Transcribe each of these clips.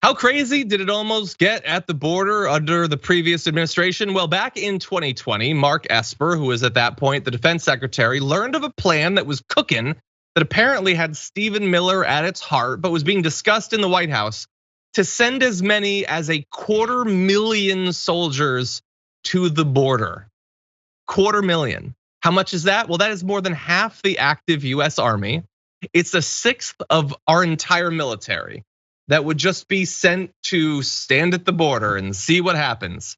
How crazy did it almost get at the border under the previous administration? Well, back in 2020, Mark Esper, who was at that point the defense secretary, learned of a plan that was cooking that apparently had Stephen Miller at its heart, but was being discussed in the White House to send as many as 250,000 soldiers to the border. 250,000. How much is that? Well, that is more than half the active US Army. It's a sixth of our entire military that would just be sent to stand at the border and see what happens.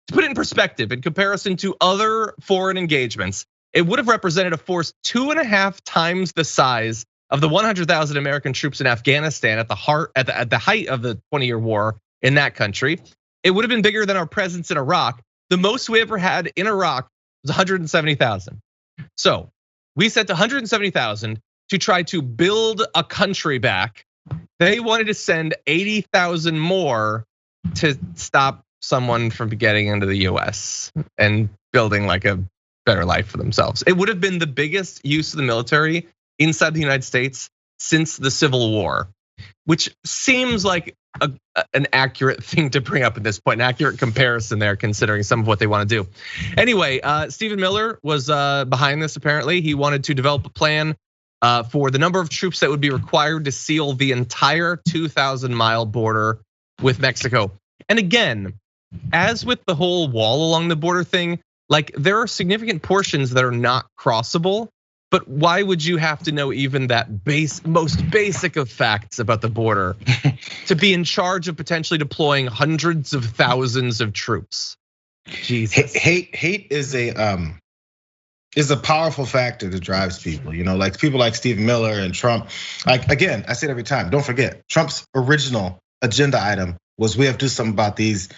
To put it in perspective, in comparison to other foreign engagements, it would have represented a force 2.5 times the size of the 100,000 American troops in Afghanistan at the height of the 20-year war in that country. It would have been bigger than our presence in Iraq. The most we ever had in Iraq was 170,000. So we sent 170,000 to try to build a country back. They wanted to send 80,000 more to stop someone from getting into the US and building like a better life for themselves. It would have been the biggest use of the military inside the United States since the Civil War, which seems like an accurate thing to bring up at this point, an accurate comparison there, considering some of what they want to do. Anyway, Stephen Miller was behind this apparently. He wanted to develop a plan for the number of troops that would be required to seal the entire 2,000-mile border with Mexico. And again, as with the whole wall along the border thing, like there are significant portions that are not crossable, but why would you have to know even that most basic of facts about the border to be in charge of potentially deploying hundreds of thousands of troops? Jesus. Hate is a powerful factor that drives people, like people like Stephen Miller and Trump. Like again, I say it every time, don't forget, Trump's original agenda item was we have to do something about these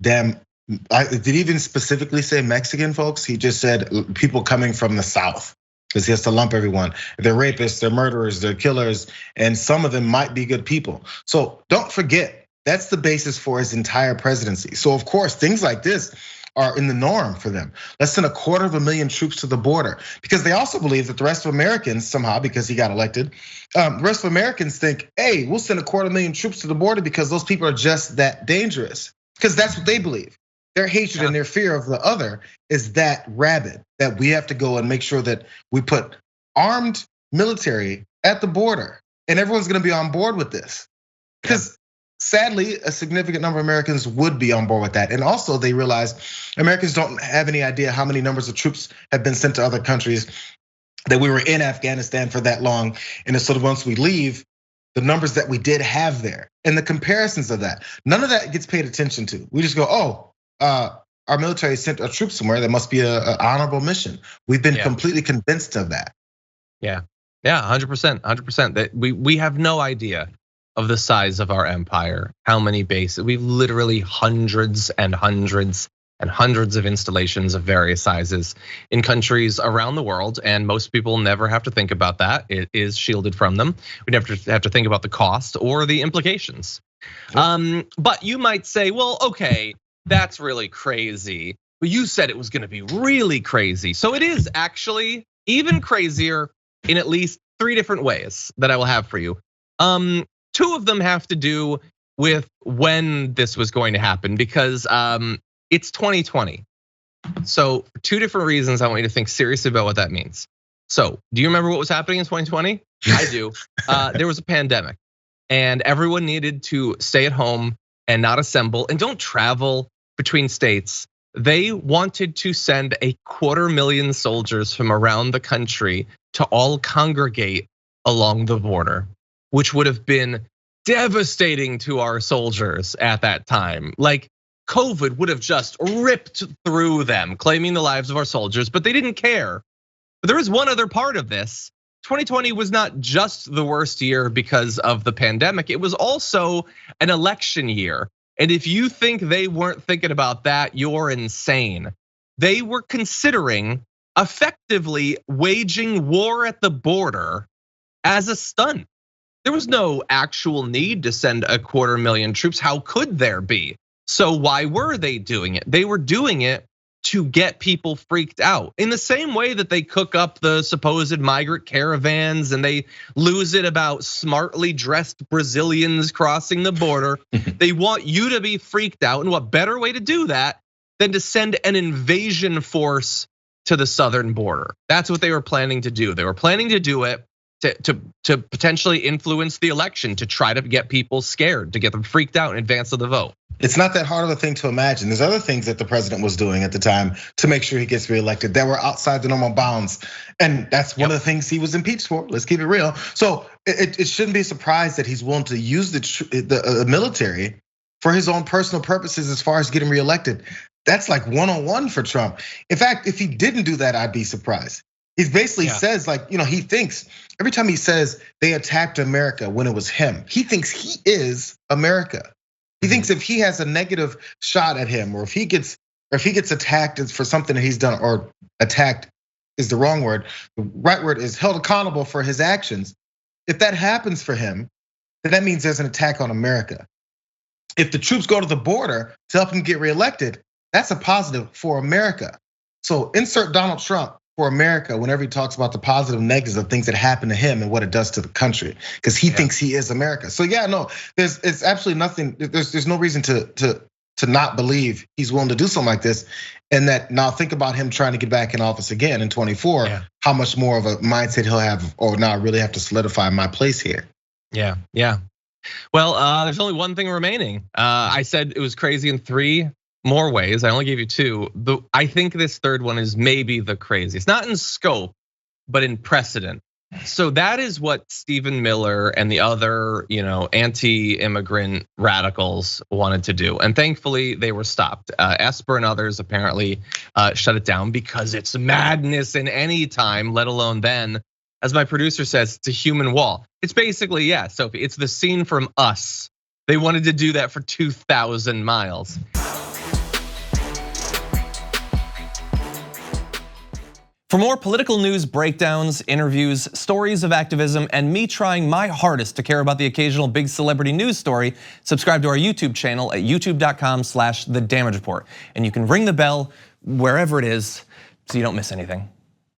damn, did he even specifically say Mexican folks? He just said people coming from the South, because he has to lump everyone. They're rapists, they're murderers, they're killers, and some of them might be good people. So don't forget, that's the basis for his entire presidency. So of course, things like this are in the norm for them. Let's send 250,000 troops to the border, because they also believe that the rest of Americans somehow, because he got elected, the rest of Americans think, hey, we'll send 250,000 troops to the border because those people are just that dangerous, because that's what they believe. Their hatred and their fear of the other is that rabid, that we have to go and make sure that we put armed military at the border, and everyone's gonna be on board with this. Because sadly, a significant number of Americans would be on board with that. And also they realize Americans don't have any idea how many numbers of troops have been sent to other countries, that we were in Afghanistan for that long. And so once we leave, the numbers that we did have there and the comparisons of that, none of that gets paid attention to. We just go, our military sent a troop somewhere, that must be an honorable mission. We've been completely convinced of that. Yeah, 100%, 100%. That we have no idea of the size of our empire, how many bases. We've literally hundreds and hundreds and hundreds of installations of various sizes in countries around the world, and most people never have to think about that. It is shielded from them. We never have to think about the cost or the implications. But you might say, well, okay, that's really crazy. But you said it was gonna be really crazy. So it is actually even crazier in at least 3 different ways that I will have for you. 2 of them have to do with when this was going to happen, because it's 2020. So for 2 different reasons, I want you to think seriously about what that means. So do you remember what was happening in 2020? I do. There was a pandemic and everyone needed to stay at home and not assemble and don't travel between states. They wanted to send 250,000 soldiers from around the country to all congregate along the border, which would have been devastating to our soldiers at that time. Like COVID would have just ripped through them, claiming the lives of our soldiers, but they didn't care. But there is one other part of this. 2020 was not just the worst year because of the pandemic, it was also an election year. And if you think they weren't thinking about that, you're insane. They were considering effectively waging war at the border as a stunt. There was no actual need to send 250,000 troops. How could there be? So why were they doing it? They were doing it to get people freaked out. In the same way that they cook up the supposed migrant caravans and they lose it about smartly dressed Brazilians crossing the border. They want you to be freaked out. And what better way to do that than to send an invasion force to the southern border? That's what they were planning to do. They were planning to do it to potentially influence the election, to try to get people scared, to get them freaked out in advance of the vote. It's not that hard of a thing to imagine. There's other things that the president was doing at the time to make sure he gets reelected that were outside the normal bounds. And that's one of the things he was impeached for. Let's keep it real. So it shouldn't be a surprise that he's willing to use the military for his own personal purposes as far as getting reelected. That's like 101 for Trump. In fact, if he didn't do that, I'd be surprised. He basically says like, he thinks every time he says they attacked America when it was him, he thinks he is America. He thinks if he has a negative shot at him, or if he gets attacked for something that he's done, or attacked is the wrong word. The right word is held accountable for his actions. If that happens for him, then that means there's an attack on America. If the troops go to the border to help him get reelected, that's a positive for America. So insert Donald Trump for America whenever he talks about the positive and negatives of things that happen to him and what it does to the country, because he thinks he is America. So it's absolutely nothing. There's no reason to not believe he's willing to do something like this. And that now think about him trying to get back in office again in 24, how much more of a mindset he'll have, or now I really have to solidify my place here. Yeah. Well, there's only one thing remaining. I said it was crazy in 3 more ways. I only gave you 2. I think this third one is maybe the craziest, not in scope, but in precedent. So that is what Stephen Miller and the other, anti-immigrant radicals wanted to do. And thankfully they were stopped. Esper and others apparently shut it down because it's madness in any time, let alone then. As my producer says, it's a human wall. It's basically, Sophie, it's the scene from Us. They wanted to do that for 2,000 miles. For more political news, breakdowns, interviews, stories of activism, and me trying my hardest to care about the occasional big celebrity news story, subscribe to our YouTube channel at youtube.com/The Damage Report. And you can ring the bell wherever it is so you don't miss anything.